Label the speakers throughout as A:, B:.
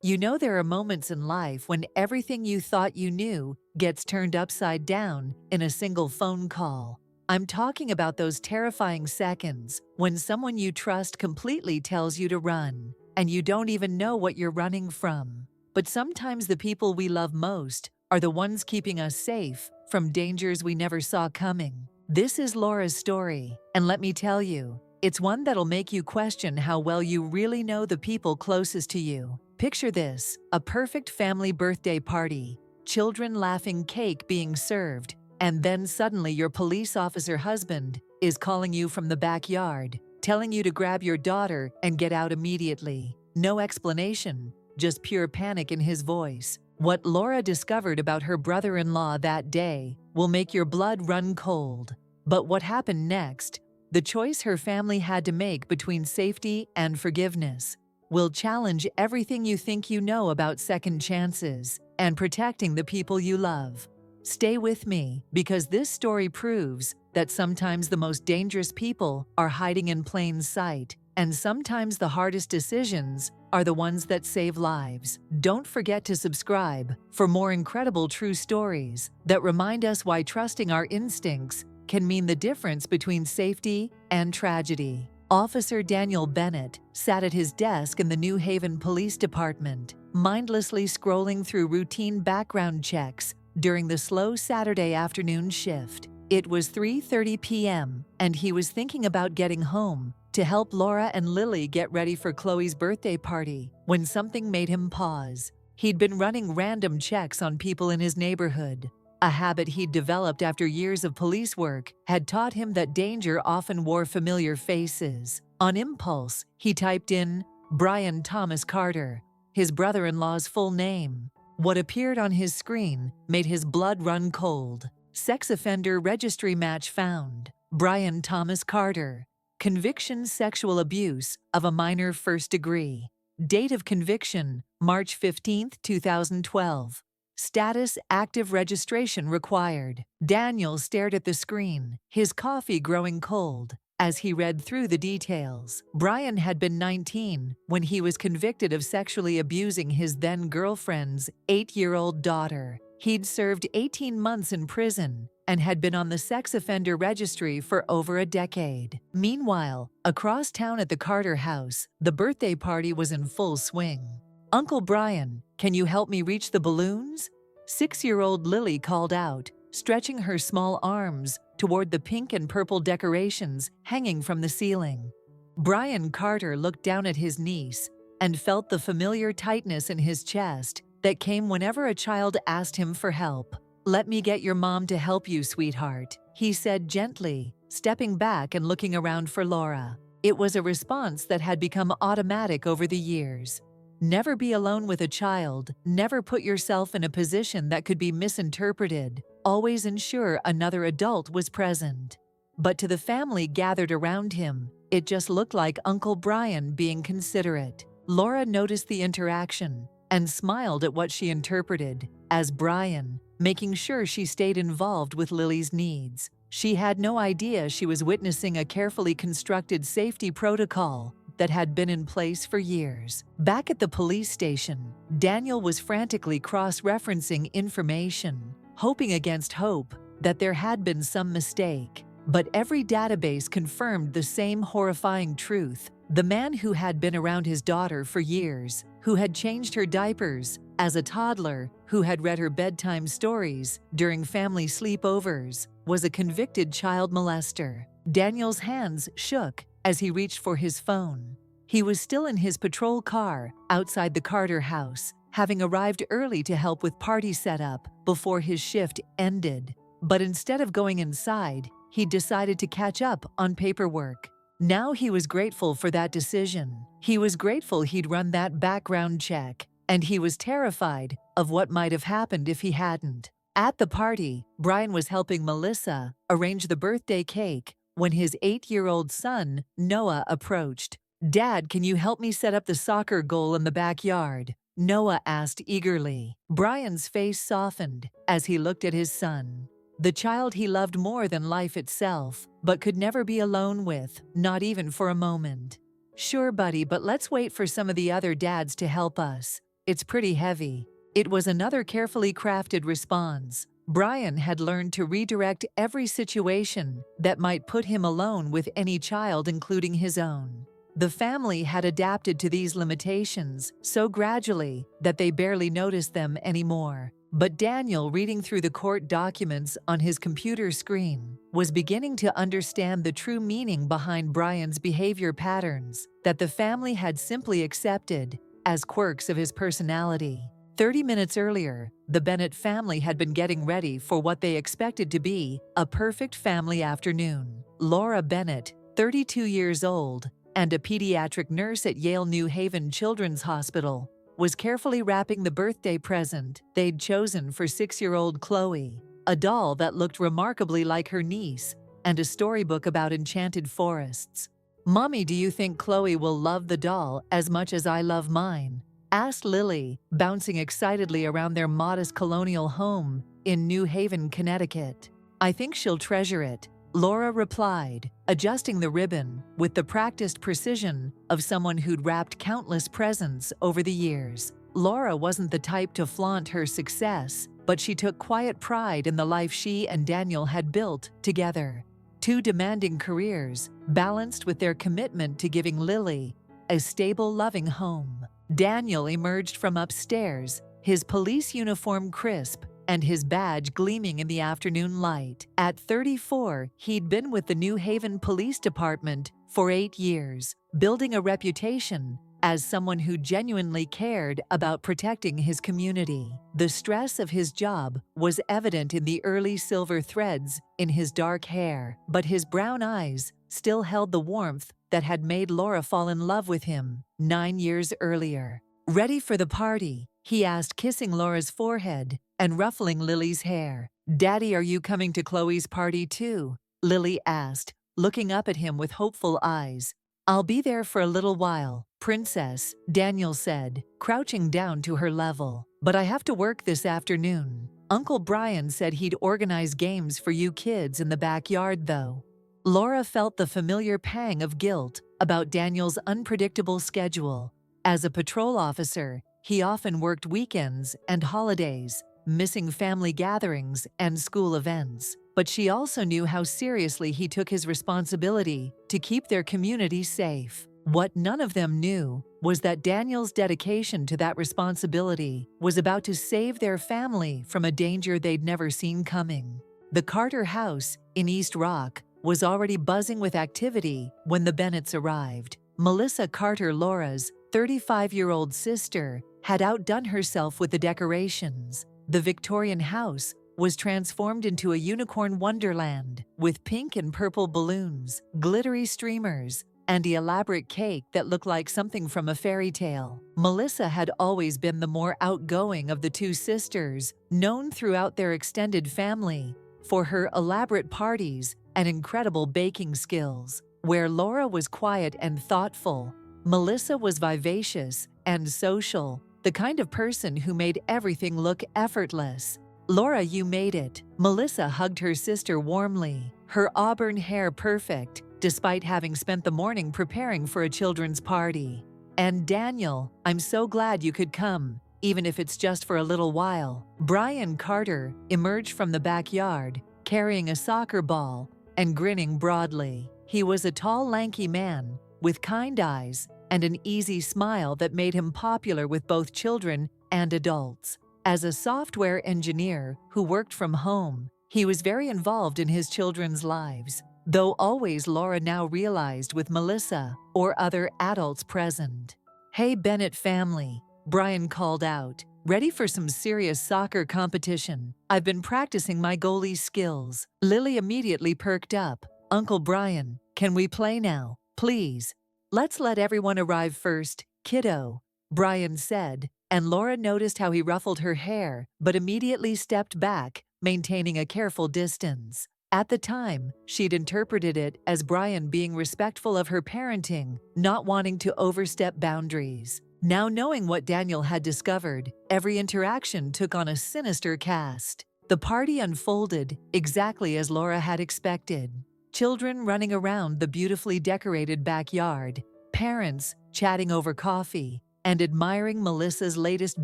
A: You know, there are moments in life when everything you thought you knew gets turned upside down in a single phone call. I'm talking about those terrifying seconds when someone you trust completely tells you to run, and you don't even know what you're running from. But sometimes the people we love most are the ones keeping us safe from dangers we never saw coming. This is Laura's story, and let me tell you, it's one that'll make you question how well you really know the people closest to you. Picture this: a perfect family birthday party, children laughing, cake being served, and then suddenly your police officer husband is calling you from the backyard, telling you to grab your daughter and get out immediately. No explanation, just pure panic in his voice. What Laura discovered about her brother-in-law that day will make your blood run cold. But what happened next, the choice her family had to make between safety and forgiveness, will challenge everything you think you know about second chances and protecting the people you love. Stay with me, because this story proves that sometimes the most dangerous people are hiding in plain sight, and sometimes the hardest decisions are the ones that save lives. Don't forget to subscribe for more incredible true stories that remind us why trusting our instincts can mean the difference between safety and tragedy. Officer Daniel Bennett sat at his desk in the New Haven Police Department, mindlessly scrolling through routine background checks during the slow Saturday afternoon shift. It was 3:30 p.m., and he was thinking about getting home to help Laura and Lily get ready for Chloe's birthday party when something made him pause. He'd been running random checks on people in his neighborhood. A habit he'd developed after years of police work had taught him that danger often wore familiar faces. On impulse, he typed in Brian Thomas Carter, his brother-in-law's full name. What appeared on his screen made his blood run cold. Sex offender registry match found. Brian Thomas Carter. Conviction: sexual abuse of a minor, first degree. Date of conviction: March 15, 2012. Status: active registration required. Daniel stared at the screen, his coffee growing cold, as he read through the details. Brian had been 19 when he was convicted of sexually abusing his then-girlfriend's 8-year-old daughter. He'd served 18 months in prison and had been on the sex offender registry for over a decade. Meanwhile, across town at the Carter house, the birthday party was in full swing. "Uncle Brian, can you help me reach the balloons?" 6-year-old Lily called out, stretching her small arms toward the pink and purple decorations hanging from the ceiling. Brian Carter looked down at his niece and felt the familiar tightness in his chest that came whenever a child asked him for help. "Let me get your mom to help you, sweetheart," he said gently, stepping back and looking around for Laura. It was a response that had become automatic over the years. Never be alone with a child, never put yourself in a position that could be misinterpreted, always ensure another adult was present. But to the family gathered around him, it just looked like Uncle Brian being considerate. Laura noticed the interaction and smiled at what she interpreted as Brian making sure she stayed involved with Lily's needs. She had no idea she was witnessing a carefully constructed safety protocol that had been in place for years. Back at the police station, Daniel was frantically cross-referencing information, hoping against hope that there had been some mistake. But every database confirmed the same horrifying truth. The man who had been around his daughter for years, who had changed her diapers as a toddler, who had read her bedtime stories during family sleepovers, was a convicted child molester. Daniel's hands shook as he reached for his phone. He was still in his patrol car outside the Carter house, having arrived early to help with party setup before his shift ended. But instead of going inside, he decided to catch up on paperwork. Now he was grateful for that decision. He was grateful he'd run that background check, and he was terrified of what might have happened if he hadn't. At the party, Brian was helping Melissa arrange the birthday cake when his 8-year-old son, Noah, approached. "Dad, can you help me set up the soccer goal in the backyard?" Noah asked eagerly. Brian's face softened as he looked at his son. The child he loved more than life itself, but could never be alone with, not even for a moment. "Sure, buddy, but let's wait for some of the other dads to help us." It's pretty heavy." It was another carefully crafted response. Brian had learned to redirect every situation that might put him alone with any child, including his own. The family had adapted to these limitations so gradually that they barely noticed them anymore. But Daniel, reading through the court documents on his computer screen, was beginning to understand the true meaning behind Brian's behavior patterns that the family had simply accepted as quirks of his personality. 30 minutes earlier, the Bennett family had been getting ready for what they expected to be a perfect family afternoon. Laura Bennett, 32 years old, and a pediatric nurse at Yale New Haven Children's Hospital, was carefully wrapping the birthday present they'd chosen for 6-year-old Chloe, a doll that looked remarkably like her niece, and a storybook about enchanted forests. "Mommy, do you think Chloe will love the doll as much as I love mine?" asked Lily, bouncing excitedly around their modest colonial home in New Haven, Connecticut. "I think she'll treasure it," Laura replied, adjusting the ribbon with the practiced precision of someone who'd wrapped countless presents over the years. Laura wasn't the type to flaunt her success, but she took quiet pride in the life she and Daniel had built together. Two demanding careers, balanced with their commitment to giving Lily a stable, loving home. Daniel emerged from upstairs, his police uniform crisp and his badge gleaming in the afternoon light. At 34, he'd been with the New Haven Police Department for 8 years, building a reputation as someone who genuinely cared about protecting his community. The stress of his job was evident in the early silver threads in his dark hair, but his brown eyes still held the warmth that had made Laura fall in love with him 9 years earlier. "Ready for the party?" he asked, kissing Laura's forehead and ruffling Lily's hair. "Daddy, are you coming to Chloe's party too?" Lily asked, looking up at him with hopeful eyes. "I'll be there for a little while, Princess," Daniel said, crouching down to her level. "But I have to work this afternoon. Uncle Brian said he'd organize games for you kids in the backyard, though." Laura felt the familiar pang of guilt about Daniel's unpredictable schedule. As a patrol officer, he often worked weekends and holidays, missing family gatherings and school events. But she also knew how seriously he took his responsibility to keep their community safe. What none of them knew was that Daniel's dedication to that responsibility was about to save their family from a danger they'd never seen coming. The Carter house in East Rock was already buzzing with activity when the Bennetts arrived. Melissa Carter, Laura's 35-year-old sister, had outdone herself with the decorations. The Victorian house was transformed into a unicorn wonderland with pink and purple balloons, glittery streamers, and the elaborate cake that looked like something from a fairy tale. Melissa had always been the more outgoing of the two sisters, known throughout their extended family for her elaborate parties and incredible baking skills. Where Laura was quiet and thoughtful, Melissa was vivacious and social, the kind of person who made everything look effortless. "Laura, you made it." Melissa hugged her sister warmly, her auburn hair perfect, despite having spent the morning preparing for a children's party. "And Daniel, I'm so glad you could come, even if it's just for a little while." Brian Carter emerged from the backyard, carrying a soccer ball and grinning broadly. He was a tall, lanky man with kind eyes and an easy smile that made him popular with both children and adults. As a software engineer who worked from home, he was very involved in his children's lives, though always, Laura now realized, with Melissa or other adults present. "Hey, Bennett family," Brian called out. "Ready for some serious soccer competition? I've been practicing my goalie skills." Lily immediately perked up. "Uncle Brian, can we play now, please?" "Let's let everyone arrive first, kiddo," Brian said, and Laura noticed how he ruffled her hair, but immediately stepped back, maintaining a careful distance. At the time, she'd interpreted it as Brian being respectful of her parenting, not wanting to overstep boundaries. Now, knowing what Daniel had discovered, every interaction took on a sinister cast. The party unfolded exactly as Laura had expected. Children running around the beautifully decorated backyard, parents chatting over coffee, and admiring Melissa's latest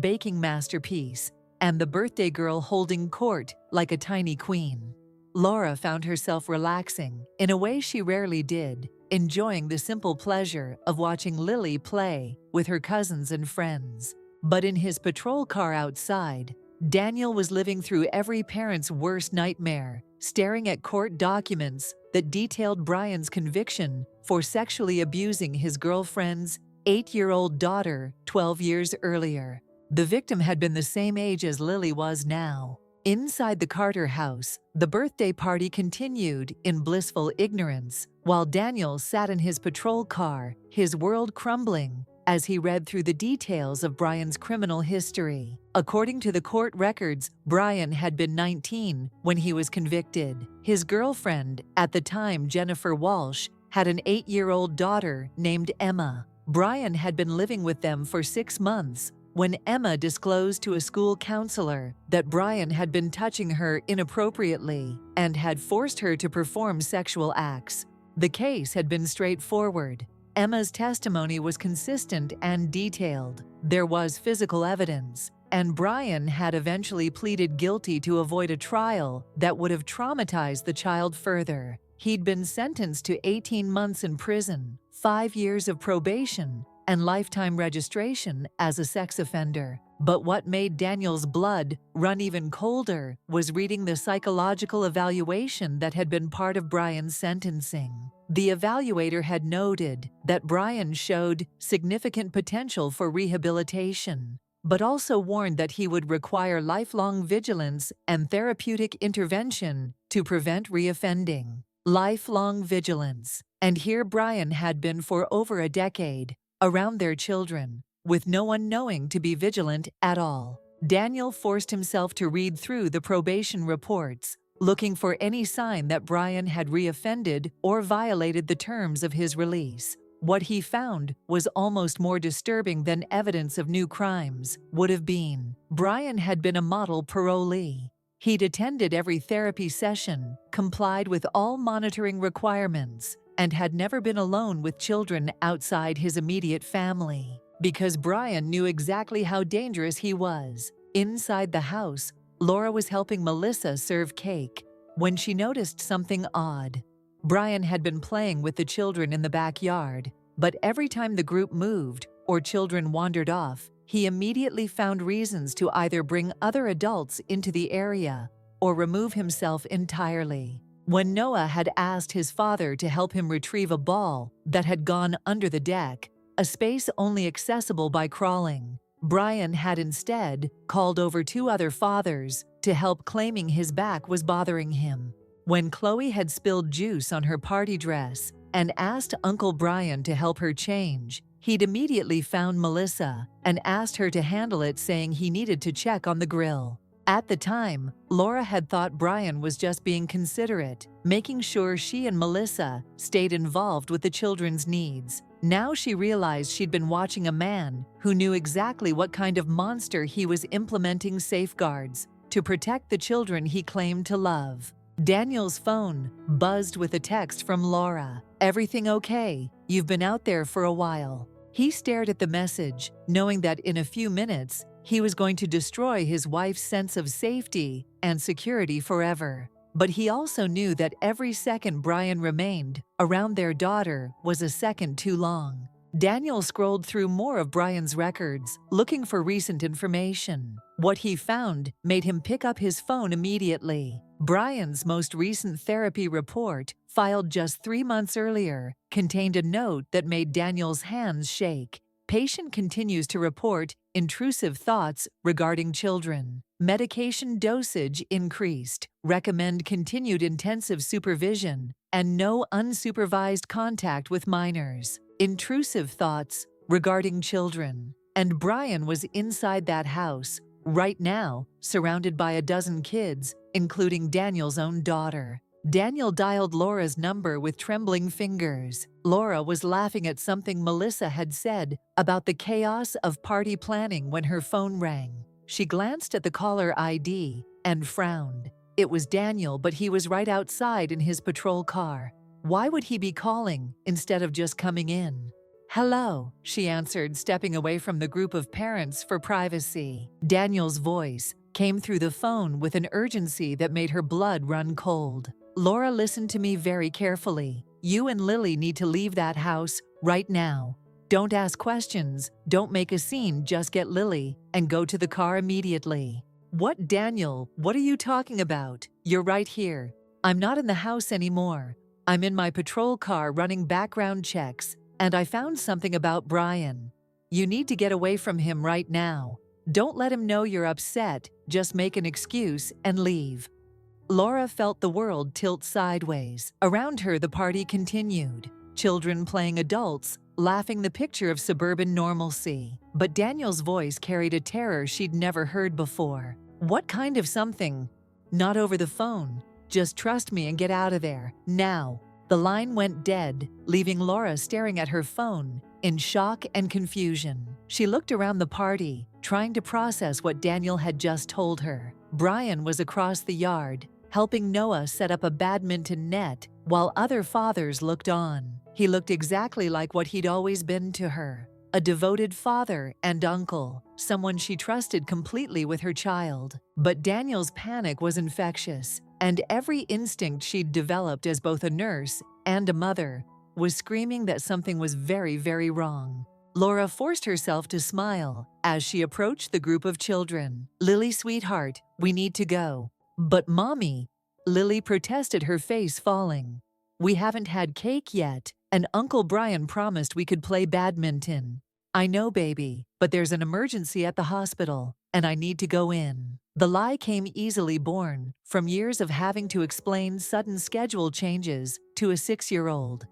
A: baking masterpiece, and the birthday girl holding court like a tiny queen. Laura found herself relaxing in a way she rarely did, enjoying the simple pleasure of watching Lily play with her cousins and friends. But in his patrol car outside, Daniel was living through every parent's worst nightmare, staring at court documents that detailed Brian's conviction for sexually abusing his girlfriend's 8-year-old daughter 12 years earlier. The victim had been the same age as Lily was now. Inside the Carter house, the birthday party continued in blissful ignorance, while Daniel sat in his patrol car, his world crumbling, as he read through the details of Brian's criminal history. According to the court records, Brian had been 19 when he was convicted. His girlfriend, at the time Jennifer Walsh, had an 8-year-old daughter named Emma. Brian had been living with them for 6 months when Emma disclosed to a school counselor that Brian had been touching her inappropriately and had forced her to perform sexual acts. The case had been straightforward. Emma's testimony was consistent and detailed. There was physical evidence, and Brian had eventually pleaded guilty to avoid a trial that would have traumatized the child further. He'd been sentenced to 18 months in prison, 5 years of probation, and lifetime registration as a sex offender. But what made Daniel's blood run even colder was reading the psychological evaluation that had been part of Brian's sentencing. The evaluator had noted that Brian showed significant potential for rehabilitation, but also warned that he would require lifelong vigilance and therapeutic intervention to prevent reoffending. Lifelong vigilance. And here Brian had been for over a decade, around their children, with no one knowing to be vigilant at all. Daniel forced himself to read through the probation reports, looking for any sign that Brian had reoffended or violated the terms of his release. What he found was almost more disturbing than evidence of new crimes would have been. Brian had been a model parolee. He'd attended every therapy session, complied with all monitoring requirements, and had never been alone with children outside his immediate family. Because Brian knew exactly how dangerous he was. Inside the house, Laura was helping Melissa serve cake when she noticed something odd. Brian had been playing with the children in the backyard, but every time the group moved or children wandered off, he immediately found reasons to either bring other adults into the area or remove himself entirely. When Noah had asked his father to help him retrieve a ball that had gone under the deck, a space only accessible by crawling, Brian had instead called over 2 other fathers to help, claiming his back was bothering him. When Chloe had spilled juice on her party dress and asked Uncle Brian to help her change, he'd immediately found Melissa and asked her to handle it, saying he needed to check on the grill. At the time, Laura had thought Brian was just being considerate, making sure she and Melissa stayed involved with the children's needs. Now she realized she'd been watching a man who knew exactly what kind of monster he was, implementing safeguards to protect the children he claimed to love. Daniel's phone buzzed with a text from Laura. "Everything okay? You've been out there for a while." He stared at the message, knowing that in a few minutes, he was going to destroy his wife's sense of safety and security forever. But he also knew that every second Brian remained around their daughter was a second too long. Daniel scrolled through more of Brian's records, looking for recent information. What he found made him pick up his phone immediately. Brian's most recent therapy report, filed just 3 months earlier, contained a note that made Daniel's hands shake. Patient continues to report intrusive thoughts regarding children. Medication dosage increased. Recommend continued intensive supervision and no unsupervised contact with minors. Intrusive thoughts regarding children. And Brian was inside that house, right now, surrounded by a dozen kids, including Daniel's own daughter. Daniel dialed Laura's number with trembling fingers. Laura was laughing at something Melissa had said about the chaos of party planning when her phone rang. She glanced at the caller ID and frowned. It was Daniel, but he was right outside in his patrol car. Why would he be calling instead of just coming in? "Hello," she answered, stepping away from the group of parents for privacy. Daniel's voice came through the phone with an urgency that made her blood run cold. "Laura, listen to me very carefully. You and Lily need to leave that house right now. Don't ask questions, don't make a scene, just get Lily and go to the car immediately." "What, Daniel? What are you talking about? You're right here. I'm not in the house anymore. I'm in my patrol car running background checks, and I found something about Brian. You need to get away from him right now. Don't let him know you're upset, just make an excuse and leave." Laura felt the world tilt sideways. Around her, the party continued. Children playing adults, laughing, the picture of suburban normalcy. But Daniel's voice carried a terror she'd never heard before. "What kind of something?" "Not over the phone. Just trust me and get out of there, now." The line went dead, leaving Laura staring at her phone in shock and confusion. She looked around the party, trying to process what Daniel had just told her. Brian was across the yard, helping Noah set up a badminton net while other fathers looked on. He looked exactly like what he'd always been to her, a devoted father and uncle, someone she trusted completely with her child. But Daniel's panic was infectious, and every instinct she'd developed as both a nurse and a mother was screaming that something was very, very wrong. Laura forced herself to smile as she approached the group of children. "Lily, sweetheart, we need to go." "But Mommy," Lily protested, her face falling. "We haven't had cake yet, and Uncle Brian promised we could play badminton." "I know, baby, but there's an emergency at the hospital, and I need to go in." The lie came easily born from years of having to explain sudden schedule changes to a 6-year-old.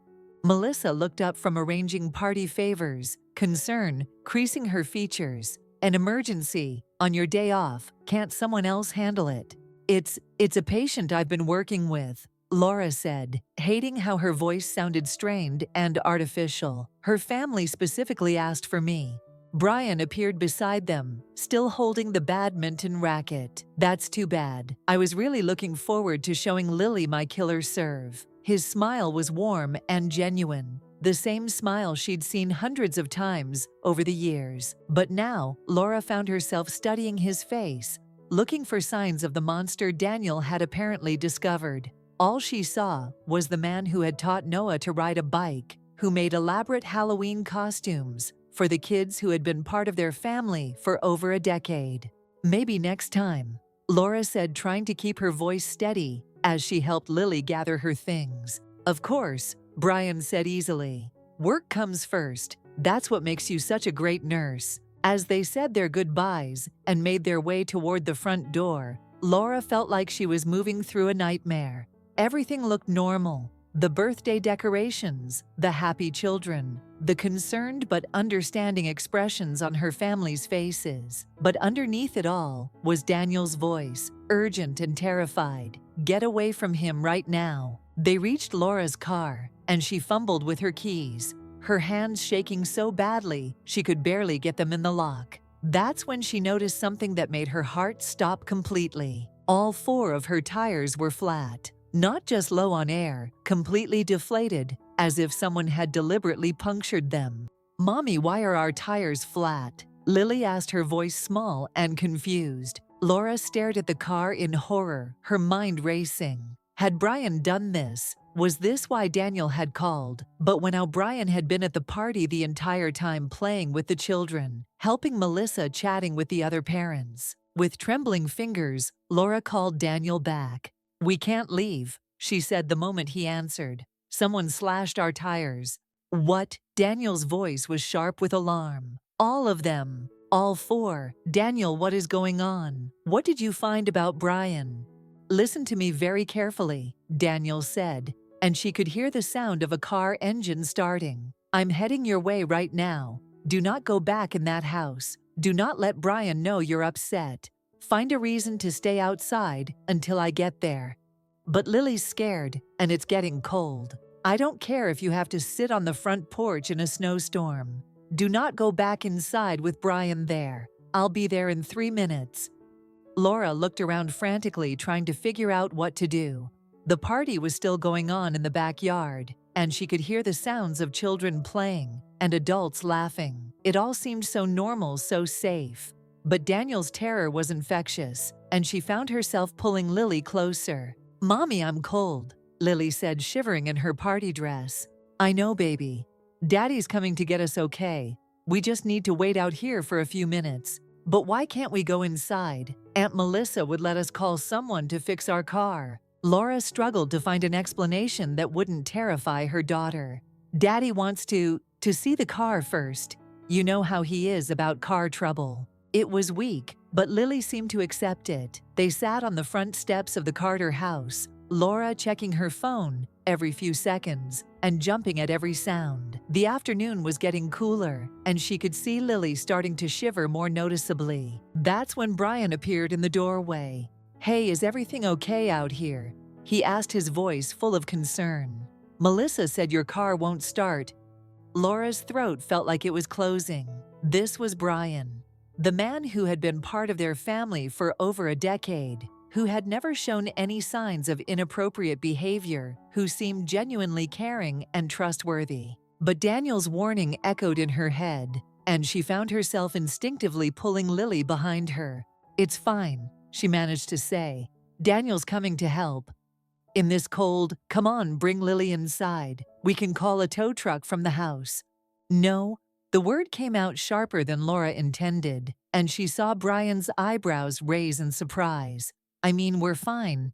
A: Melissa looked up from arranging party favors, concern creasing her features. "An emergency? On your day off? Can't someone else handle it?" It's a patient I've been working with," Laura said, hating how her voice sounded strained and artificial. "Her family specifically asked for me." Brian appeared beside them, still holding the badminton racket. "That's too bad. I was really looking forward to showing Lily my killer serve." His smile was warm and genuine, the same smile she'd seen hundreds of times over the years. But now, Laura found herself studying his face, looking for signs of the monster Daniel had apparently discovered. All she saw was the man who had taught Noah to ride a bike, who made elaborate Halloween costumes for the kids who had been part of their family for over a decade. "Maybe next time," Laura said, trying to keep her voice steady as she helped Lily gather her things. "Of course," Brian said easily. "Work comes first. That's what makes you such a great nurse." As they said their goodbyes and made their way toward the front door, Laura felt like she was moving through a nightmare. Everything looked normal. The birthday decorations, the happy children, the concerned but understanding expressions on her family's faces. But underneath it all was Daniel's voice, urgent and terrified. "Get away from him right now." They reached Laura's car, and she fumbled with her keys, her hands shaking so badly she could barely get them in the lock. That's when she noticed something that made her heart stop completely. All 4 of her tires were flat. Not just low on air, completely deflated, as if someone had deliberately punctured them. "Mommy, why are our tires flat?" Lily asked, her voice small and confused. Laura stared at the car in horror, her mind racing. Had Brian done this? Was this why Daniel had called? But when Brian had been at the party the entire time, playing with the children, helping Melissa, chatting with the other parents. With trembling fingers, Laura called Daniel back. "We can't leave," she said the moment he answered. "Someone slashed our tires." "What?" Daniel's voice was sharp with alarm. "All of them. All 4. Daniel, what is going on? What did you find about Brian?" "Listen to me very carefully," Daniel said, and she could hear the sound of a car engine starting. "I'm heading your way right now. Do not go back in that house. Do not let Brian know you're upset. Find a reason to stay outside until I get there." "But Lily's scared, and it's getting cold." "I don't care if you have to sit on the front porch in a snowstorm. Do not go back inside with Brian there. I'll be there in 3 minutes." Laura looked around frantically, trying to figure out what to do. The party was still going on in the backyard, and she could hear the sounds of children playing, and adults laughing. It all seemed so normal, so safe. But Daniel's terror was infectious, and she found herself pulling Lily closer. "Mommy, I'm cold," Lily said, shivering in her party dress. "I know, baby. Daddy's coming to get us, okay? We just need to wait out here for a few minutes. But why can't we go inside? Aunt Melissa would let us call someone to fix our car." Laura struggled to find an explanation that wouldn't terrify her daughter. "Daddy wants to see the car first. You know how he is about car trouble." It was weak, but Lily seemed to accept it. They sat on the front steps of the Carter house, Laura checking her phone every few seconds and jumping at every sound. The afternoon was getting cooler, and she could see Lily starting to shiver more noticeably. That's when Brian appeared in the doorway. "Hey, is everything okay out here?" he asked, his voice full of concern. "Melissa said your car won't start." Laura's throat felt like it was closing. This was Brian, the man who had been part of their family for over a decade, who had never shown any signs of inappropriate behavior, who seemed genuinely caring and trustworthy. But Daniel's warning echoed in her head, and she found herself instinctively pulling Lily behind her. "It's fine," she managed to say. "Daniel's coming to help." In this cold, "Come on, bring Lily inside. We can call a tow truck from the house." "No." The word came out sharper than Laura intended, and she saw Brian's eyebrows raise in surprise. "I mean, we're fine.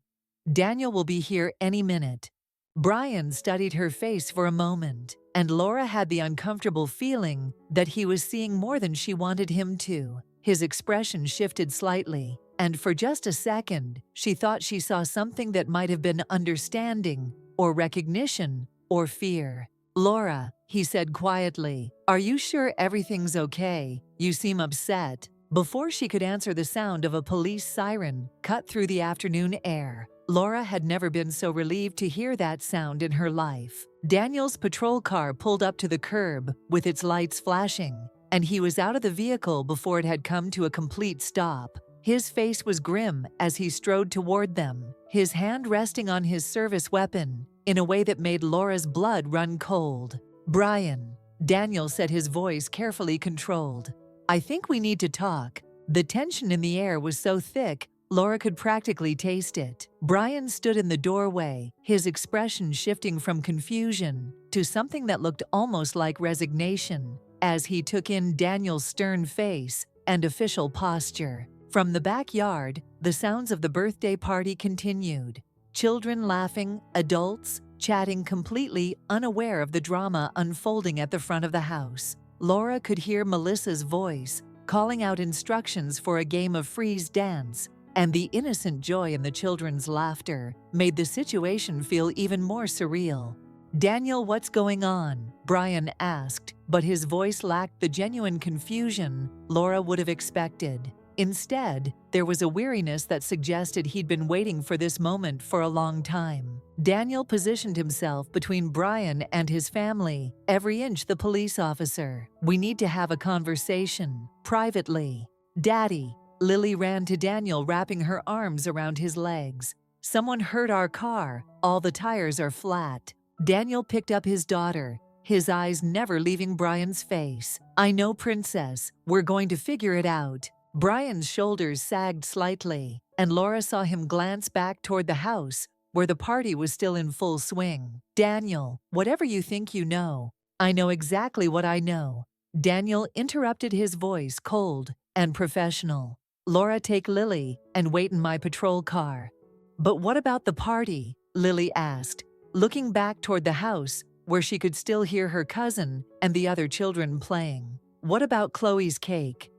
A: Daniel will be here any minute." Brian studied her face for a moment, and Laura had the uncomfortable feeling that he was seeing more than she wanted him to. His expression shifted slightly, and for just a second, she thought she saw something that might have been understanding, or recognition, or fear. "Laura," he said quietly, "are you sure everything's okay? You seem upset." Before she could answer, the sound of a police siren cut through the afternoon air. Laura had never been so relieved to hear that sound in her life. Daniel's patrol car pulled up to the curb with its lights flashing, and he was out of the vehicle before it had come to a complete stop. His face was grim as he strode toward them, his hand resting on his service weapon in a way that made Laura's blood run cold. "Brian," Daniel said, his voice carefully controlled. "I think we need to talk." The tension in the air was so thick, Laura could practically taste it. Brian stood in the doorway, his expression shifting from confusion to something that looked almost like resignation, as he took in Daniel's stern face and official posture. From the backyard, the sounds of the birthday party continued. Children laughing, adults chatting, completely unaware of the drama unfolding at the front of the house. Laura could hear Melissa's voice calling out instructions for a game of freeze dance, and the innocent joy in the children's laughter made the situation feel even more surreal. "Daniel, what's going on?" Brian asked, but his voice lacked the genuine confusion Laura would have expected. Instead, there was a weariness that suggested he'd been waiting for this moment for a long time. Daniel positioned himself between Brian and his family, every inch the police officer. "We need to have a conversation, privately." "Daddy," Lily ran to Daniel, wrapping her arms around his legs. "Someone hurt our car. All the tires are flat." Daniel picked up his daughter, his eyes never leaving Brian's face. "I know, princess. We're going to figure it out." Brian's shoulders sagged slightly, and Laura saw him glance back toward the house, where the party was still in full swing. "Daniel, whatever you think you know, I know exactly what I know." Daniel interrupted, his voice cold and professional. "Laura, take Lily and wait in my patrol car." "But what about the party?" Lily asked, looking back toward the house where she could still hear her cousin and the other children playing. "What about Chloe's cake?"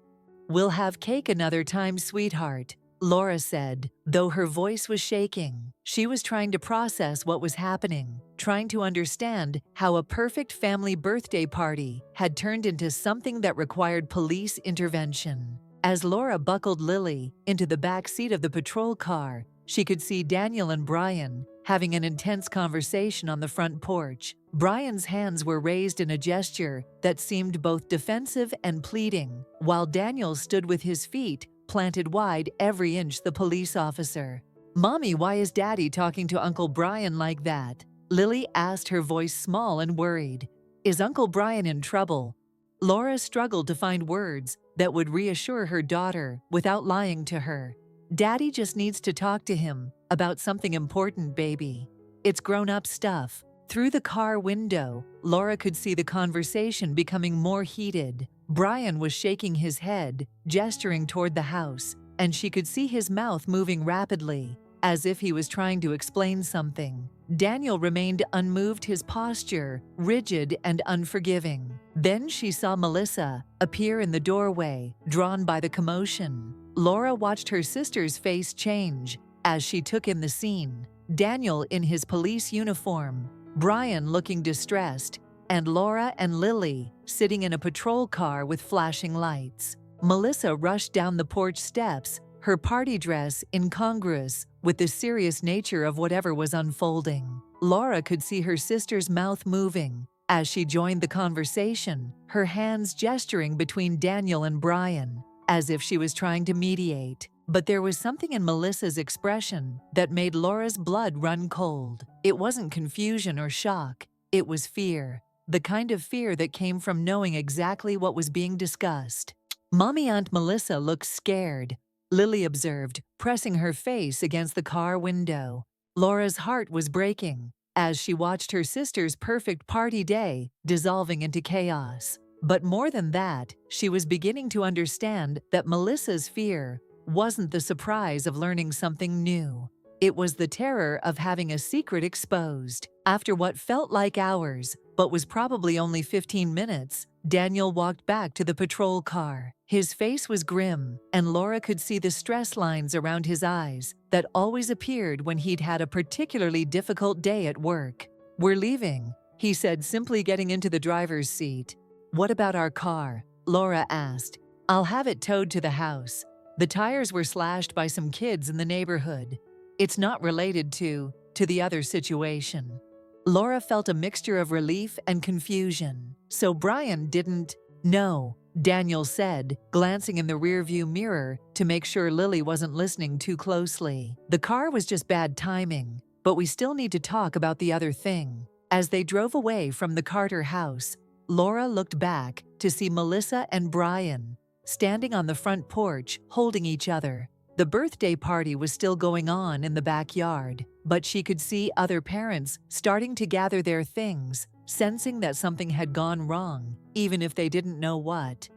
A: "We'll have cake another time, sweetheart," Laura said, though her voice was shaking. She was trying to process what was happening, trying to understand how a perfect family birthday party had turned into something that required police intervention. As Laura buckled Lily into the back seat of the patrol car, she could see Daniel and Brian having an intense conversation on the front porch. Brian's hands were raised in a gesture that seemed both defensive and pleading, while Daniel stood with his feet planted wide, every inch the police officer. "Mommy, why is Daddy talking to Uncle Brian like that?" Lily asked, her voice small and worried. Is Uncle Brian in trouble? Laura struggled to find words that would reassure her daughter without lying to her. Daddy just needs to talk to him about something important, baby. It's grown-up stuff. Through the car window, Laura could see the conversation becoming more heated. Brian was shaking his head, gesturing toward the house, and she could see his mouth moving rapidly, as if he was trying to explain something. Daniel remained unmoved, his posture rigid and unforgiving. Then she saw Melissa appear in the doorway, drawn by the commotion. Laura watched her sister's face change as she took in the scene. Daniel in his police uniform, Brian looking distressed, and Laura and Lily sitting in a patrol car with flashing lights. Melissa rushed down the porch steps, her party dress incongruous with the serious nature of whatever was unfolding. Laura could see her sister's mouth moving as she joined the conversation, her hands gesturing between Daniel and Brian, as if she was trying to mediate. But there was something in Melissa's expression that made Laura's blood run cold. It wasn't confusion or shock, it was fear. The kind of fear that came from knowing exactly what was being discussed. Mommy Aunt Melissa looked scared, Lily observed, pressing her face against the car window. Laura's heart was breaking as she watched her sister's perfect party day dissolving into chaos. But more than that, she was beginning to understand that Melissa's fear wasn't the surprise of learning something new. It was the terror of having a secret exposed. After what felt like hours, but was probably only 15 minutes, Daniel walked back to the patrol car. His face was grim, and Laura could see the stress lines around his eyes that always appeared when he'd had a particularly difficult day at work. "We're leaving," he said, simply getting into the driver's seat. "What about our car?" Laura asked. "I'll have it towed to the house. The tires were slashed by some kids in the neighborhood. It's not related to the other situation." Laura felt a mixture of relief and confusion. "So Brian didn't know," Daniel said, glancing in the rearview mirror to make sure Lily wasn't listening too closely. "The car was just bad timing, but we still need to talk about the other thing." As they drove away from the Carter house, Laura looked back to see Melissa and Brian standing on the front porch, holding each other. The birthday party was still going on in the backyard, but she could see other parents starting to gather their things, sensing that something had gone wrong, even if they didn't know what.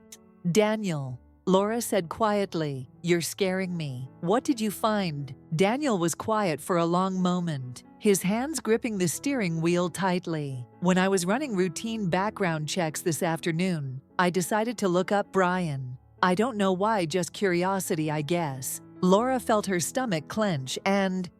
A: "Daniel," Laura said quietly, "you're scaring me. What did you find?" Daniel was quiet for a long moment, his hands gripping the steering wheel tightly. "When I was running routine background checks this afternoon, I decided to look up Brian. I don't know why, just curiosity, I guess." Laura felt her stomach clench and...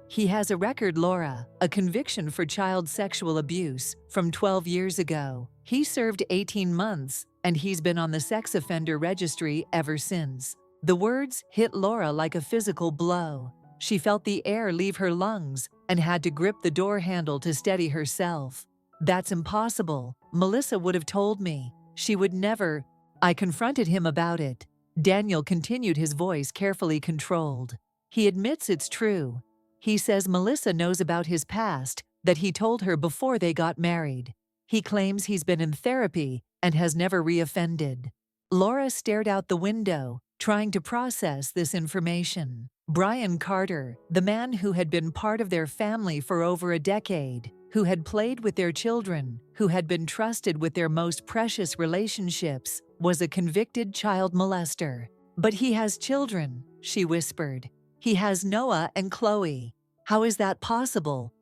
A: "He has a record, Laura, a conviction for child sexual abuse from 12 years ago. He served 18 months, and he's been on the sex offender registry ever since." The words hit Laura like a physical blow. She felt the air leave her lungs and had to grip the door handle to steady herself. "That's impossible. Melissa would have told me. She would never..." "I confronted him about it." Daniel continued, his voice carefully controlled. "He admits it's true. He says Melissa knows about his past, that he told her before they got married. He claims he's been in therapy and has never reoffended." Laura stared out the window, trying to process this information. Brian Carter, the man who had been part of their family for over a decade, who had played with their children, who had been trusted with their most precious relationships, was a convicted child molester. "But he has children," she whispered. "He has Noah and Chloe. How is that possible?"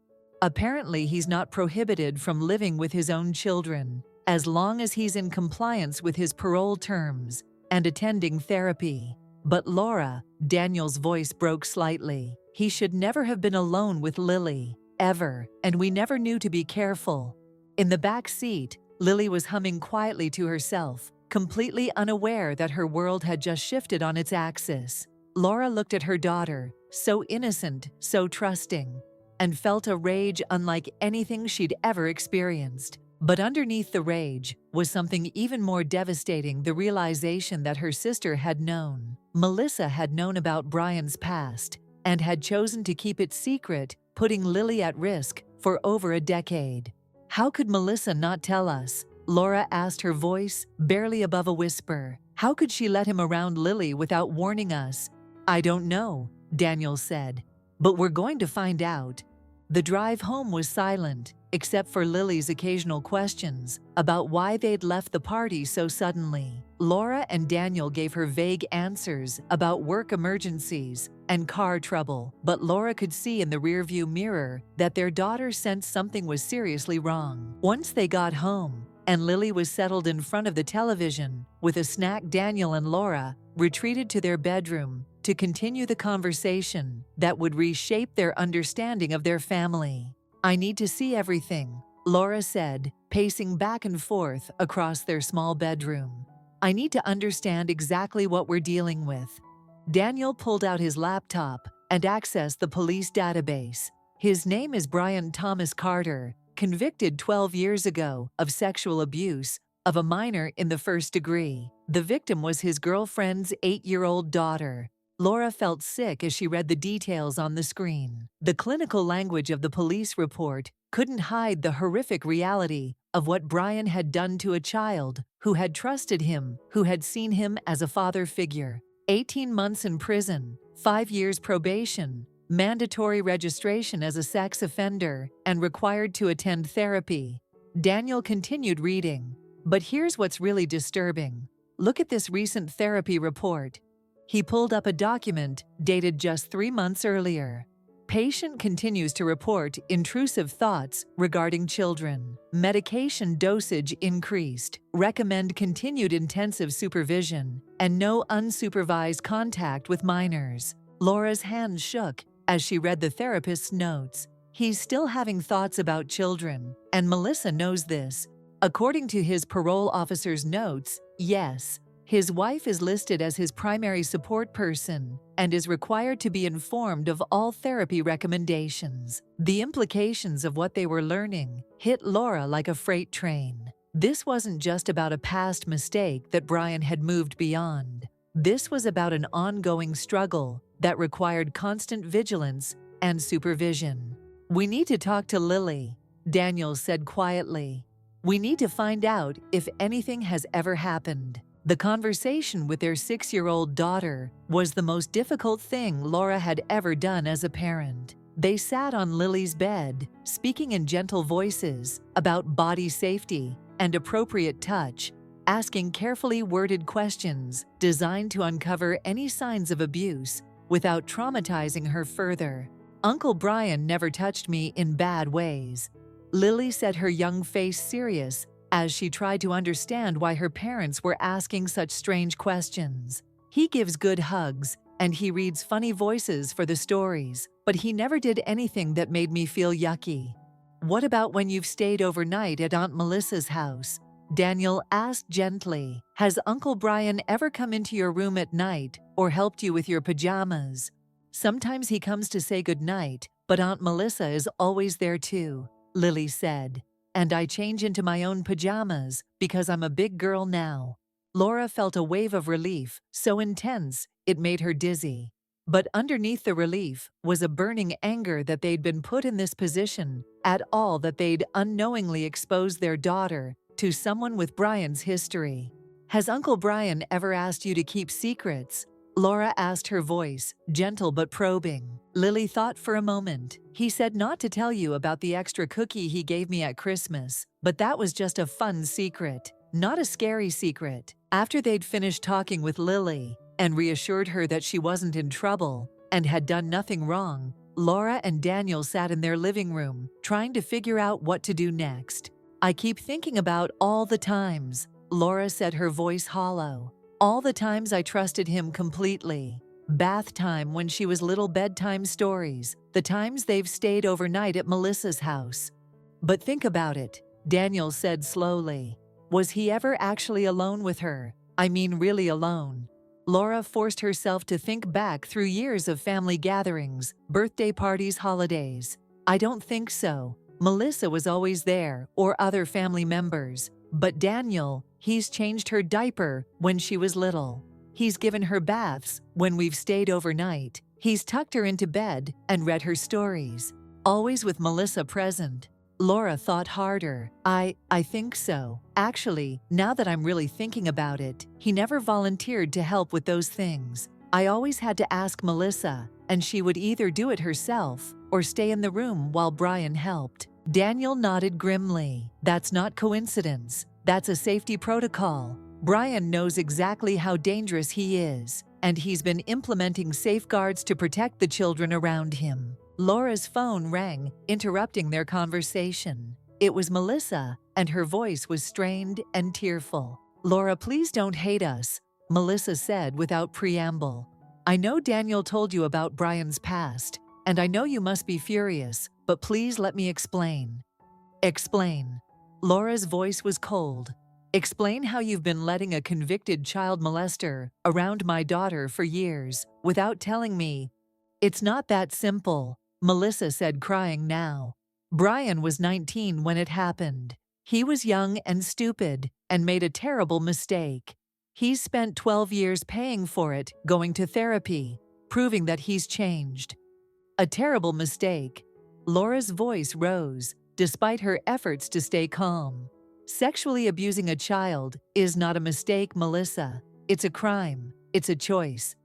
A: "Apparently he's not prohibited from living with his own children, as long as he's in compliance with his parole terms and attending therapy." "But Laura," Daniel's voice broke slightly, "he should never have been alone with Lily, ever, and we never knew to be careful." In the back seat, Lily was humming quietly to herself, completely unaware that her world had just shifted on its axis. Laura looked at her daughter, so innocent, so trusting, and felt a rage unlike anything she'd ever experienced. But underneath the rage was something even more devastating, the realization that her sister had known. Melissa had known about Brian's past and had chosen to keep it secret, putting Lily at risk for over a decade. How could Melissa not tell us? Laura asked, her voice barely above a whisper. How could she let him around Lily without warning us? I don't know, Daniel said. But we're going to find out. The drive home was silent, except for Lily's occasional questions about why they'd left the party so suddenly. Laura and Daniel gave her vague answers about work emergencies and car trouble, but Laura could see in the rearview mirror that their daughter sensed something was seriously wrong. Once they got home, and Lily was settled in front of the television with a snack, Daniel and Laura retreated to their bedroom to continue the conversation that would reshape their understanding of their family. I need to see everything, Laura said, pacing back and forth across their small bedroom. I need to understand exactly what we're dealing with. Daniel pulled out his laptop and accessed the police database. His name is Brian Thomas Carter, convicted 12 years ago of sexual abuse of a minor in the first degree. The victim was his girlfriend's 8-year-old daughter. Laura felt sick as she read the details on the screen. The clinical language of the police report couldn't hide the horrific reality of what Brian had done to a child who had trusted him, who had seen him as a father figure. 18 months in prison, 5 years probation, mandatory registration as a sex offender, and required to attend therapy. Daniel continued reading. But here's what's really disturbing. Look at this recent therapy report. He pulled up a document dated just 3 months earlier. Patient continues to report intrusive thoughts regarding children. Medication dosage increased. Recommend continued intensive supervision and no unsupervised contact with minors. Laura's hand shook as she read the therapist's notes. He's still having thoughts about children, and Melissa knows this. According to his parole officer's notes, yes, his wife is listed as his primary support person and is required to be informed of all therapy recommendations. The implications of what they were learning hit Laura like a freight train. This wasn't just about a past mistake that Brian had moved beyond. This was about an ongoing struggle that required constant vigilance and supervision. We need to talk to Lily, Daniel said quietly. We need to find out if anything has ever happened. The conversation with their 6-year-old daughter was the most difficult thing Laura had ever done as a parent. They sat on Lily's bed, speaking in gentle voices about body safety and appropriate touch, asking carefully worded questions designed to uncover any signs of abuse without traumatizing her further. Uncle Brian never touched me in bad ways. Lily said, her young face serious as she tried to understand why her parents were asking such strange questions. He gives good hugs, and he reads funny voices for the stories, but he never did anything that made me feel yucky. What about when you've stayed overnight at Aunt Melissa's house? Daniel asked gently. Has Uncle Brian ever come into your room at night or helped you with your pajamas? Sometimes he comes to say goodnight, but Aunt Melissa is always there too, Lily said. And I change into my own pajamas because I'm a big girl now. Laura felt a wave of relief, so intense it made her dizzy. But underneath the relief was a burning anger that they'd been put in this position at all, that they'd unknowingly exposed their daughter to someone with Brian's history. Has Uncle Brian ever asked you to keep secrets? Laura asked, her voice gentle but probing. Lily thought for a moment. He said not to tell you about the extra cookie he gave me at Christmas, but that was just a fun secret, not a scary secret. After they'd finished talking with Lily and reassured her that she wasn't in trouble and had done nothing wrong, Laura and Daniel sat in their living room, trying to figure out what to do next. I keep thinking about all the times, Laura said, her voice hollow. All the times I trusted him completely. Bath time when she was little, bedtime stories, the times they've stayed overnight at Melissa's house. But think about it, Daniel said slowly. Was he ever actually alone with her? I mean, really alone. Laura forced herself to think back through years of family gatherings, birthday parties, holidays. I don't think so. Melissa was always there, or other family members. But Daniel, he's changed her diaper when she was little. He's given her baths when we've stayed overnight. He's tucked her into bed and read her stories. Always with Melissa present. Laura thought harder. I think so. Actually, now that I'm really thinking about it, he never volunteered to help with those things. I always had to ask Melissa, and she would either do it herself or stay in the room while Brian helped. Daniel nodded grimly. That's not coincidence. That's a safety protocol. Brian knows exactly how dangerous he is, and he's been implementing safeguards to protect the children around him. Laura's phone rang, interrupting their conversation. It was Melissa, and her voice was strained and tearful. "Laura, please don't hate us," Melissa said without preamble. "I know Daniel told you about Brian's past, and I know you must be furious, but please let me explain." "Explain." Laura's voice was cold. "Explain how you've been letting a convicted child molester around my daughter for years without telling me." "It's not that simple," Melissa said, crying now. "Brian was 19 when it happened. He was young and stupid and made a terrible mistake. He's spent 12 years paying for it, going to therapy, proving that he's changed." "A terrible mistake." Laura's voice rose, despite her efforts to stay calm. "Sexually abusing a child is not a mistake, Melissa. It's a crime. It's a choice."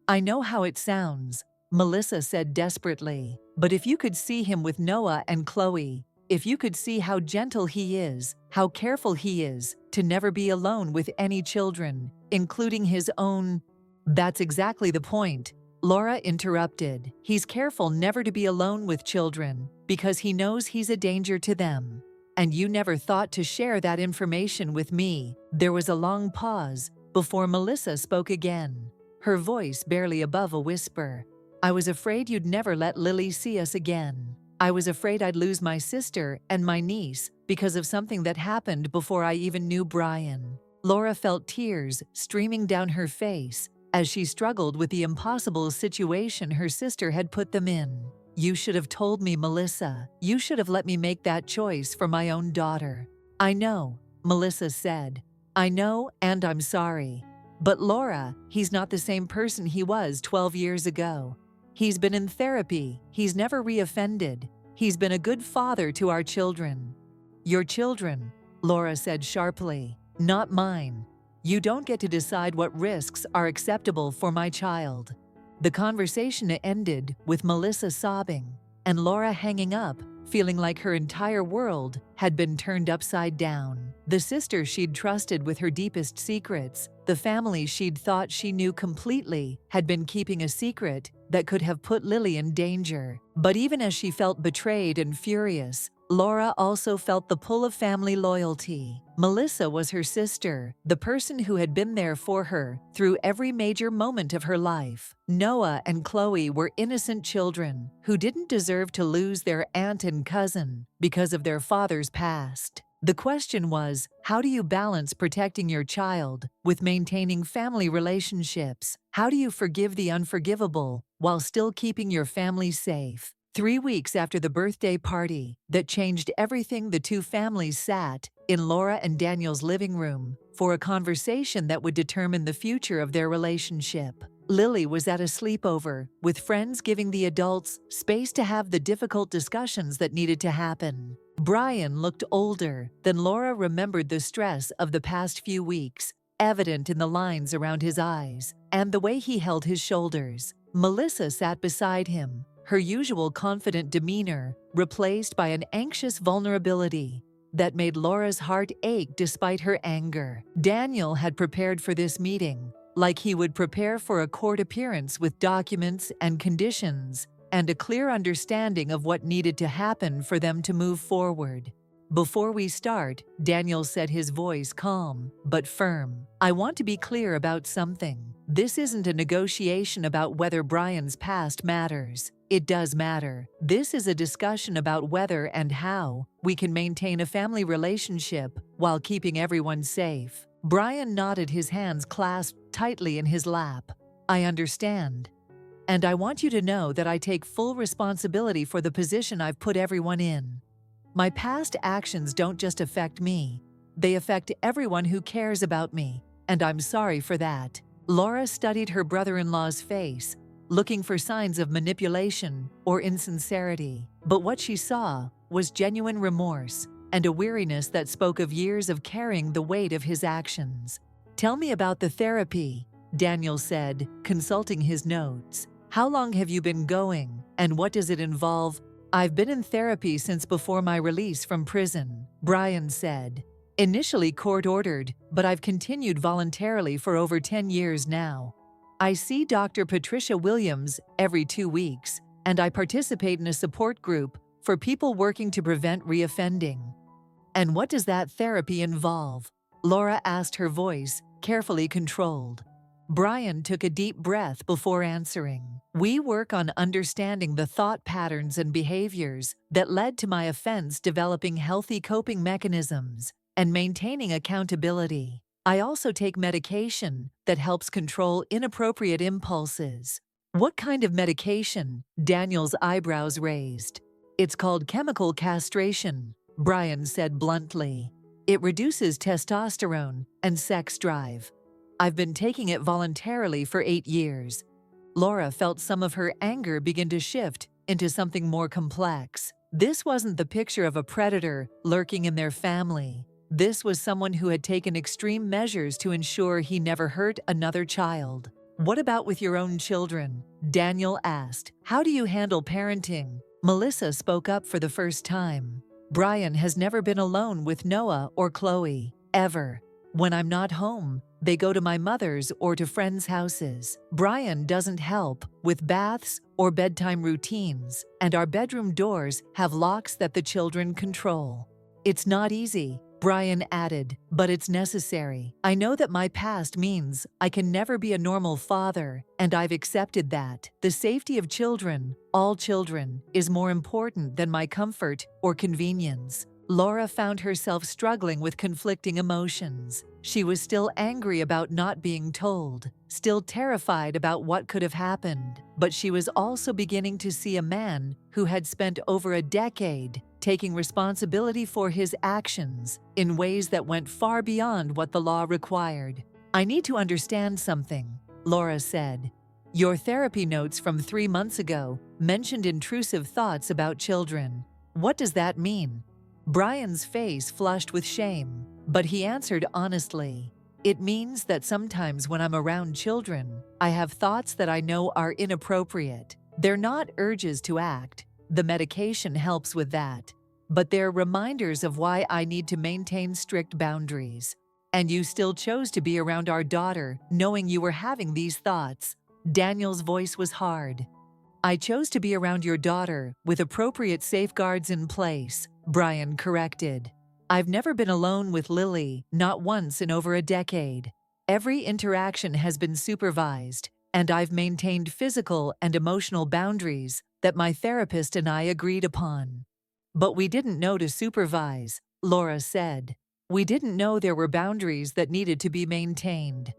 A: "I know how it sounds," Melissa said desperately. "But if you could see him with Noah and Chloe, if you could see how gentle he is, how careful he is to never be alone with any children, including his own." "That's exactly the point," Laura interrupted. "He's careful never to be alone with children because he knows he's a danger to them. And you never thought to share that information with me." There was a long pause before Melissa spoke again, her voice barely above a whisper. "I was afraid you'd never let Lily see us again. I was afraid I'd lose my sister and my niece because of something that happened before I even knew Brian." Laura felt tears streaming down her face as she struggled with the impossible situation her sister had put them in. "You should have told me, Melissa. You should have let me make that choice for my own daughter." "I know," Melissa said. "I know, and I'm sorry. But Laura, he's not the same person he was 12 years ago. He's been in therapy. He's never reoffended. He's been a good father to our children." "Your children," Laura said sharply. "Not mine. You don't get to decide what risks are acceptable for my child." The conversation ended with Melissa sobbing and Laura hanging up, feeling like her entire world had been turned upside down. The sister she'd trusted with her deepest secrets, the family she'd thought she knew completely, had been keeping a secret that could have put Lily in danger. But even as she felt betrayed and furious, Laura also felt the pull of family loyalty. Melissa was her sister, the person who had been there for her through every major moment of her life. Noah and Chloe were innocent children who didn't deserve to lose their aunt and cousin because of their father's past. The question was, how do you balance protecting your child with maintaining family relationships? How do you forgive the unforgivable while still keeping your family safe? 3 weeks after the birthday party that changed everything, the two families sat in Laura and Daniel's living room for a conversation that would determine the future of their relationship. Lily was at a sleepover, with friends giving the adults space to have the difficult discussions that needed to happen. Brian looked older than Laura remembered, the stress of the past few weeks, evident in the lines around his eyes and the way he held his shoulders. Melissa sat beside him, her usual confident demeanor replaced by an anxious vulnerability that made Laura's heart ache despite her anger. Daniel had prepared for this meeting like he would prepare for a court appearance, with documents and conditions and a clear understanding of what needed to happen for them to move forward. "Before we start," Daniel said, his voice calm but firm, "I want to be clear about something. This isn't a negotiation about whether Brian's past matters. It does matter. This is a discussion about whether and how we can maintain a family relationship while keeping everyone safe." Brian nodded, his hands clasped tightly in his lap. "I understand. And I want you to know that I take full responsibility for the position I've put everyone in. My past actions don't just affect me. They affect everyone who cares about me, and I'm sorry for that." Laura studied her brother-in-law's face, looking for signs of manipulation or insincerity. But what she saw was genuine remorse and a weariness that spoke of years of carrying the weight of his actions. "Tell me about the therapy," Daniel said, consulting his notes. "How long have you been going, and what does it involve?" "I've been in therapy since before my release from prison," Brian said. "Initially court-ordered, but I've continued voluntarily for over 10 years now. I see Dr. Patricia Williams every 2 weeks, and I participate in a support group for people working to prevent reoffending." "And what does that therapy involve?" Laura asked, her voice carefully controlled. Brian took a deep breath before answering. "We work on understanding the thought patterns and behaviors that led to my offense, developing healthy coping mechanisms, and maintaining accountability. I also take medication that helps control inappropriate impulses." "What kind of medication?" Daniel's eyebrows raised. "It's called chemical castration," Brian said bluntly. "It reduces testosterone and sex drive. I've been taking it voluntarily for 8 years. Laura felt some of her anger begin to shift into something more complex. This wasn't the picture of a predator lurking in their family. This was someone who had taken extreme measures to ensure he never hurt another child. "What about with your own children?" Daniel asked. "How do you handle parenting?" Melissa spoke up for the first time. "Brian has never been alone with Noah or Chloe, ever. When I'm not home, they go to my mother's or to friends' houses. Brian doesn't help with baths or bedtime routines, and our bedroom doors have locks that the children control." "It's not easy," Brian added, "but it's necessary. I know that my past means I can never be a normal father, and I've accepted that. The safety of children, all children, is more important than my comfort or convenience." Laura found herself struggling with conflicting emotions. She was still angry about not being told, still terrified about what could have happened, but she was also beginning to see a man who had spent over a decade taking responsibility for his actions in ways that went far beyond what the law required. "I need to understand something," Laura said. "Your therapy notes from 3 months ago mentioned intrusive thoughts about children. What does that mean?" Brian's face flushed with shame, but he answered honestly. "It means that sometimes when I'm around children, I have thoughts that I know are inappropriate. They're not urges to act. The medication helps with that. But they're reminders of why I need to maintain strict boundaries. And you still chose to be around our daughter, knowing you were having these thoughts." Daniel's voice was hard. "I chose to be around your daughter with appropriate safeguards in place," Brian corrected. "I've never been alone with Lily, not once in over a decade. Every interaction has been supervised, and I've maintained physical and emotional boundaries that my therapist and I agreed upon." "But we didn't know to supervise," Laura said. "We didn't know there were boundaries that needed to be maintained."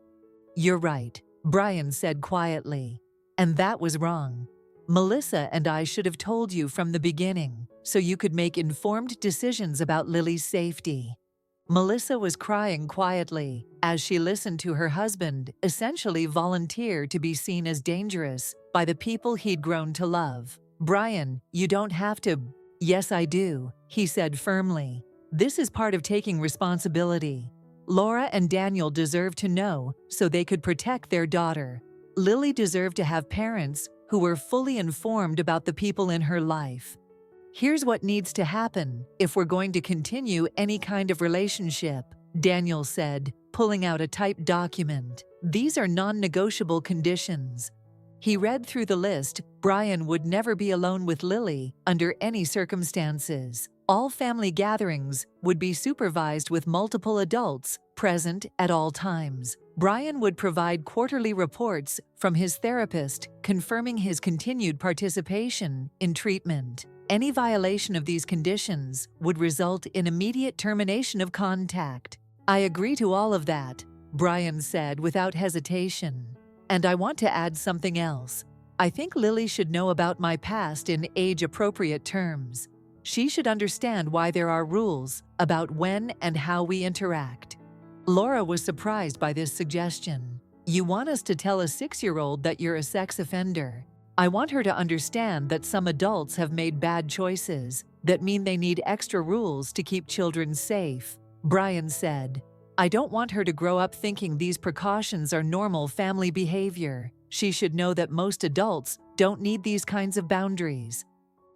A: "You're right," Brian said quietly. "And that was wrong. Melissa and I should have told you from the beginning, so you could make informed decisions about Lily's safety." Melissa was crying quietly as she listened to her husband essentially volunteer to be seen as dangerous by the people he'd grown to love. "Brian, you don't have to." "Yes, I do," he said firmly. "This is part of taking responsibility. Laura and Daniel deserve to know so they could protect their daughter. Lily deserved to have parents who were fully informed about the people in her life. Here's what needs to happen if we're going to continue any kind of relationship," Daniel said, pulling out a typed document. "These are non-negotiable conditions." He read through the list. Brian would never be alone with Lily under any circumstances. All family gatherings would be supervised with multiple adults present at all times. Brian would provide quarterly reports from his therapist confirming his continued participation in treatment. Any violation of these conditions would result in immediate termination of contact. "I agree to all of that," Brian said without hesitation. "And I want to add something else. I think Lily should know about my past in age-appropriate terms. She should understand why there are rules about when and how we interact." Laura was surprised by this suggestion. "You want us to tell a 6-year-old that you're a sex offender?" I want her to understand that some adults have made bad choices that mean they need extra rules to keep children safe," Brian said. "I don't want her to grow up thinking these precautions are normal family behavior. She should know that most adults don't need these kinds of boundaries."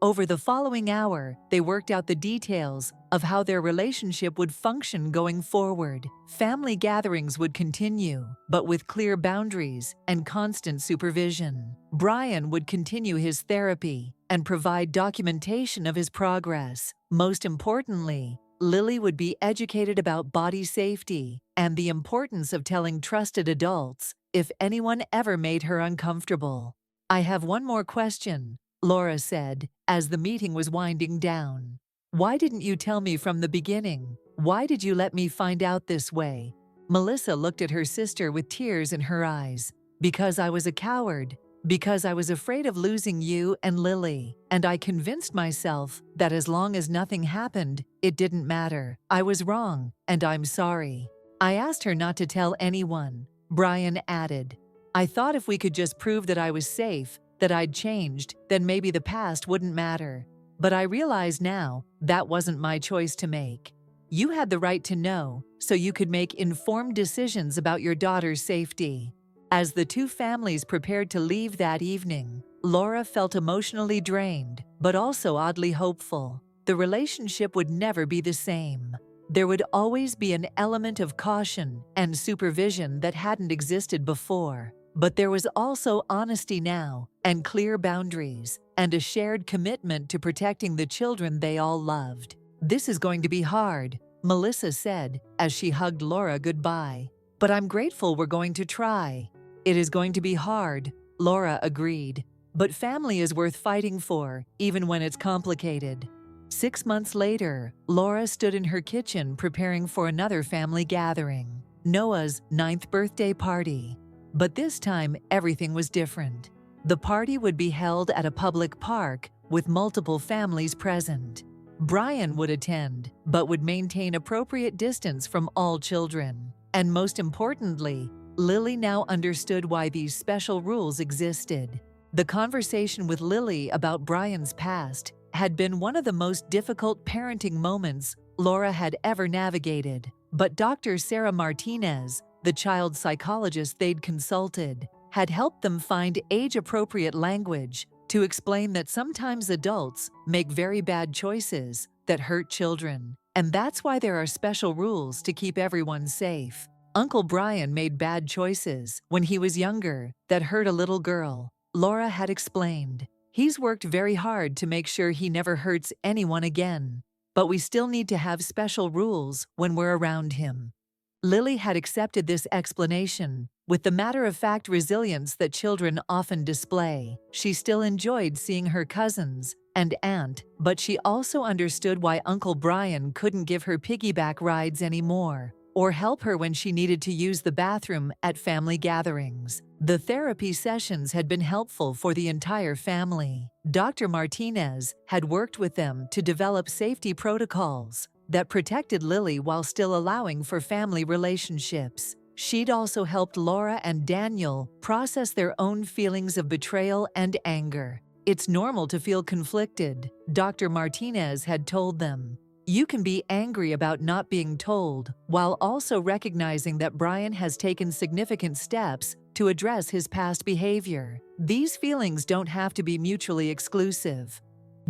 A: Over the following hour, they worked out the details of how their relationship would function going forward. Family gatherings would continue, but with clear boundaries and constant supervision. Brian would continue his therapy and provide documentation of his progress. Most importantly, Lily would be educated about body safety and the importance of telling trusted adults if anyone ever made her uncomfortable. "I have one more question," Laura said, as the meeting was winding down. "Why didn't you tell me from the beginning? Why did you let me find out this way?" Melissa looked at her sister with tears in her eyes. "Because I was a coward. Because I was afraid of losing you and Lily. And I convinced myself that as long as nothing happened, it didn't matter. I was wrong, and I'm sorry. I asked her not to tell anyone," Brian added. "I thought if we could just prove that I was safe, that I'd changed, then maybe the past wouldn't matter. But I realize now that wasn't my choice to make. You had the right to know, so you could make informed decisions about your daughter's safety." As the two families prepared to leave that evening, Laura felt emotionally drained, but also oddly hopeful. The relationship would never be the same. There would always be an element of caution and supervision that hadn't existed before. But there was also honesty now, and clear boundaries, and a shared commitment to protecting the children they all loved. "This is going to be hard," Melissa said as she hugged Laura goodbye. "But I'm grateful we're going to try." "It is going to be hard," Laura agreed. "But family is worth fighting for, even when it's complicated." 6 months later, Laura stood in her kitchen preparing for another family gathering, Noah's 9th birthday party. But this time, everything was different. The party would be held at a public park with multiple families present. Brian would attend, but would maintain appropriate distance from all children. And most importantly, Lily now understood why these special rules existed. The conversation with Lily about Brian's past had been one of the most difficult parenting moments Laura had ever navigated. But Dr. Sarah Martinez, the child psychologist they'd consulted, had helped them find age-appropriate language to explain that sometimes adults make very bad choices that hurt children, and that's why there are special rules to keep everyone safe. Uncle Brian made bad choices when he was younger that hurt a little girl, Laura had explained. He's worked very hard to make sure he never hurts anyone again, but we still need to have special rules when we're around him. Lily had accepted this explanation with the matter-of-fact resilience that children often display. She still enjoyed seeing her cousins and aunt, but she also understood why Uncle Brian couldn't give her piggyback rides anymore or help her when she needed to use the bathroom at family gatherings. The therapy sessions had been helpful for the entire family. Dr. Martinez had worked with them to develop safety protocols that protected Lily while still allowing for family relationships. She'd also helped Laura and Daniel process their own feelings of betrayal and anger. "It's normal to feel conflicted," Dr. Martinez had told them. "You can be angry about not being told, while also recognizing that Brian has taken significant steps to address his past behavior. These feelings don't have to be mutually exclusive."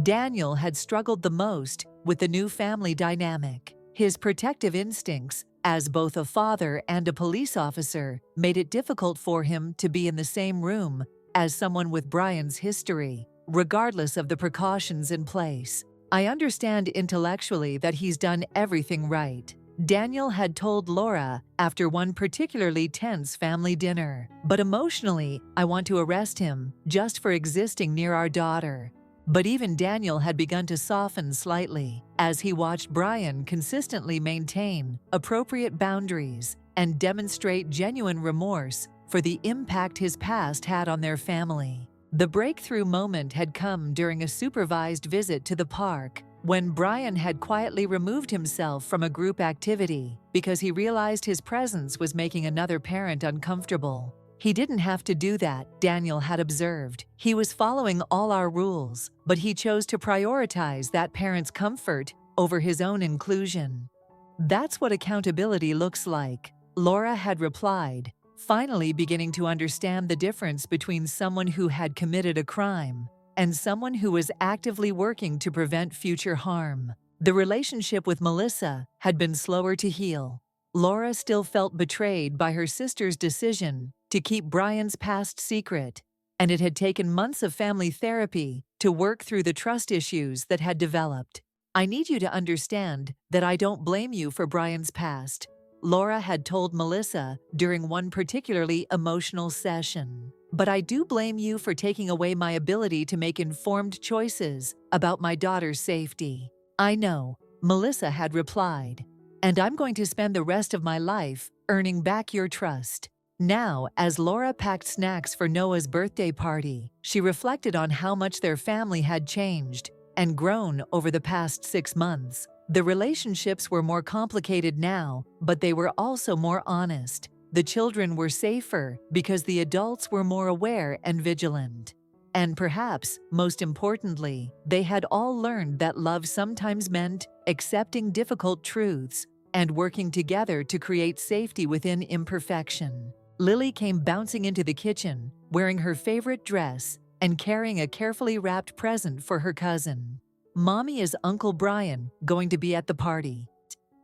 A: Daniel had struggled the most with the new family dynamic. His protective instincts, as both a father and a police officer, made it difficult for him to be in the same room as someone with Brian's history, regardless of the precautions in place. "I understand intellectually that he's done everything right," Daniel had told Laura after one particularly tense family dinner. "But emotionally, I want to arrest him just for existing near our daughter." But even Daniel had begun to soften slightly as he watched Brian consistently maintain appropriate boundaries and demonstrate genuine remorse for the impact his past had on their family. The breakthrough moment had come during a supervised visit to the park, when Brian had quietly removed himself from a group activity because he realized his presence was making another parent uncomfortable. He didn't have to do that, Daniel had observed. He was following all our rules, but he chose to prioritize that parent's comfort over his own inclusion. That's what accountability looks like, Laura had replied, finally beginning to understand the difference between someone who had committed a crime and someone who was actively working to prevent future harm. The relationship with Melissa had been slower to heal. Laura still felt betrayed by her sister's decision to keep Brian's past secret, and it had taken months of family therapy to work through the trust issues that had developed. I need you to understand that I don't blame you for Brian's past, Laura had told Melissa during one particularly emotional session. But I do blame you for taking away my ability to make informed choices about my daughter's safety. I know, Melissa had replied, and I'm going to spend the rest of my life earning back your trust. Now, as Laura packed snacks for Noah's birthday party, she reflected on how much their family had changed and grown over the past 6 months. The relationships were more complicated now, but they were also more honest. The children were safer because the adults were more aware and vigilant. And perhaps, most importantly, they had all learned that love sometimes meant accepting difficult truths and working together to create safety within imperfection. Lily came bouncing into the kitchen, wearing her favorite dress and carrying a carefully wrapped present for her cousin. "Mommy, is Uncle Brian going to be at the party?"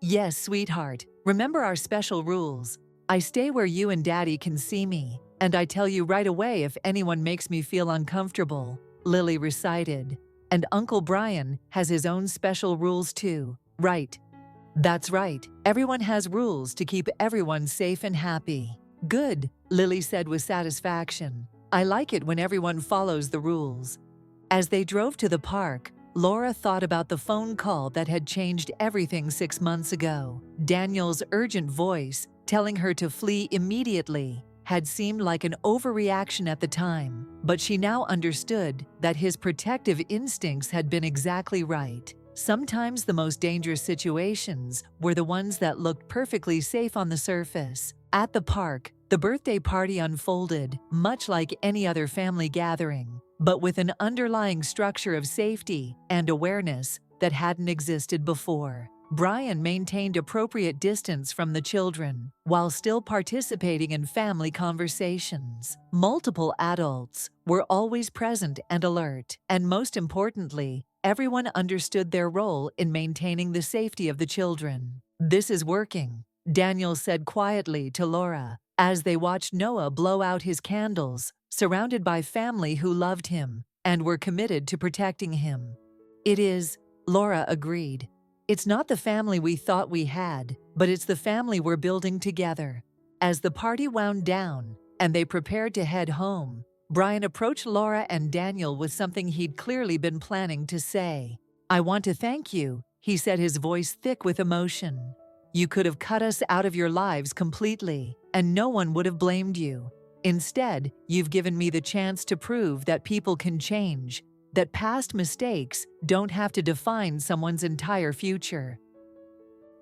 A: "Yes, sweetheart. Remember our special rules. I stay where you and Daddy can see me, and I tell you right away if anyone makes me feel uncomfortable," Lily recited. "And Uncle Brian has his own special rules too, right?" "That's right. Everyone has rules to keep everyone safe and happy." "Good," Lily said with satisfaction. "I like it when everyone follows the rules." As they drove to the park, Laura thought about the phone call that had changed everything 6 months ago. Daniel's urgent voice, telling her to flee immediately, had seemed like an overreaction at the time, but she now understood that his protective instincts had been exactly right. Sometimes the most dangerous situations were the ones that looked perfectly safe on the surface. At the park, the birthday party unfolded, much like any other family gathering, but with an underlying structure of safety and awareness that hadn't existed before. Brian maintained appropriate distance from the children while still participating in family conversations. Multiple adults were always present and alert, and most importantly, everyone understood their role in maintaining the safety of the children. "This is working," Daniel said quietly to Laura as they watched Noah blow out his candles, surrounded by family who loved him and were committed to protecting him. "It is," Laura agreed. "It's not the family we thought we had, but it's the family we're building together." As the party wound down and they prepared to head home, Brian approached Laura and Daniel with something he'd clearly been planning to say. "I want to thank you," he said, his voice thick with emotion. "You could have cut us out of your lives completely, and no one would have blamed you. Instead, you've given me the chance to prove that people can change, that past mistakes don't have to define someone's entire future."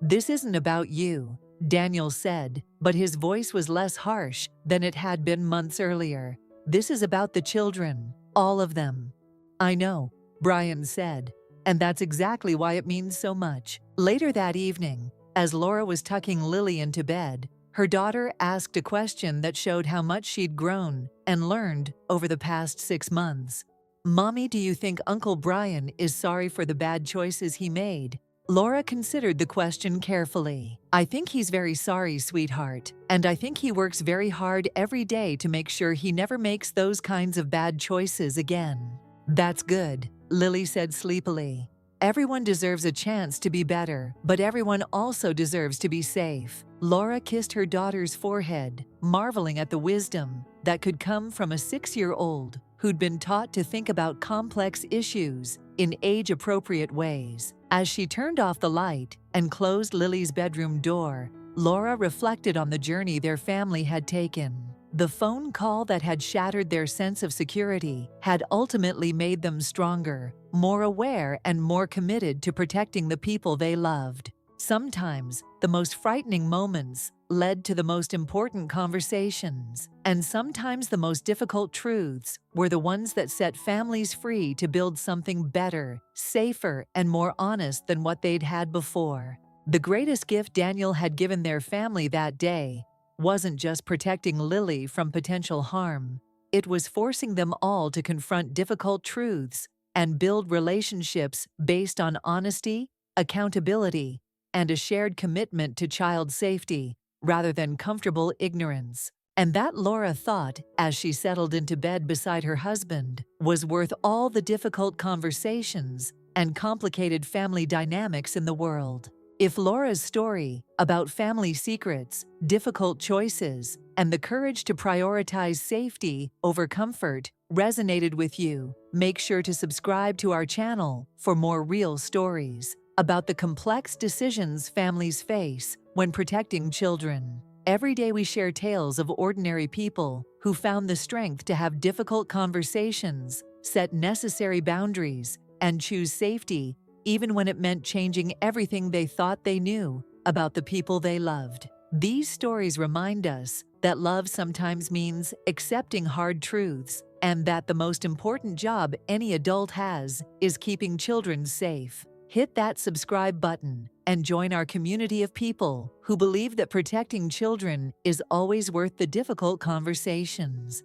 A: "This isn't about you," Daniel said, but his voice was less harsh than it had been months earlier. "This is about the children, all of them." "I know," Brian said, "and that's exactly why it means so much." Later that evening, as Laura was tucking Lily into bed, her daughter asked a question that showed how much she'd grown and learned over the past 6 months. "Mommy, do you think Uncle Brian is sorry for the bad choices he made?" Laura considered the question carefully. "I think he's very sorry, sweetheart, and I think he works very hard every day to make sure he never makes those kinds of bad choices again." "That's good," Lily said sleepily. "Everyone deserves a chance to be better, but everyone also deserves to be safe." Laura kissed her daughter's forehead, marveling at the wisdom that could come from a 6-year-old who'd been taught to think about complex issues in age-appropriate ways. As she turned off the light and closed Lily's bedroom door, Laura reflected on the journey their family had taken. The phone call that had shattered their sense of security had ultimately made them stronger, more aware, and more committed to protecting the people they loved. Sometimes, the most frightening moments led to the most important conversations. And sometimes the most difficult truths were the ones that set families free to build something better, safer, and more honest than what they'd had before. The greatest gift Daniel had given their family that day wasn't just protecting Lily from potential harm. It was forcing them all to confront difficult truths and build relationships based on honesty, accountability, and a shared commitment to child safety rather than comfortable ignorance. And that, Laura thought, as she settled into bed beside her husband, was worth all the difficult conversations and complicated family dynamics in the world. If Laura's story about family secrets, difficult choices, and the courage to prioritize safety over comfort resonated with you, make sure to subscribe to our channel for more real stories about the complex decisions families face when protecting children. Every day we share tales of ordinary people who found the strength to have difficult conversations, set necessary boundaries, and choose safety even when it meant changing everything they thought they knew about the people they loved. These stories remind us that love sometimes means accepting hard truths, and that the most important job any adult has is keeping children safe. Hit that subscribe button and join our community of people who believe that protecting children is always worth the difficult conversations.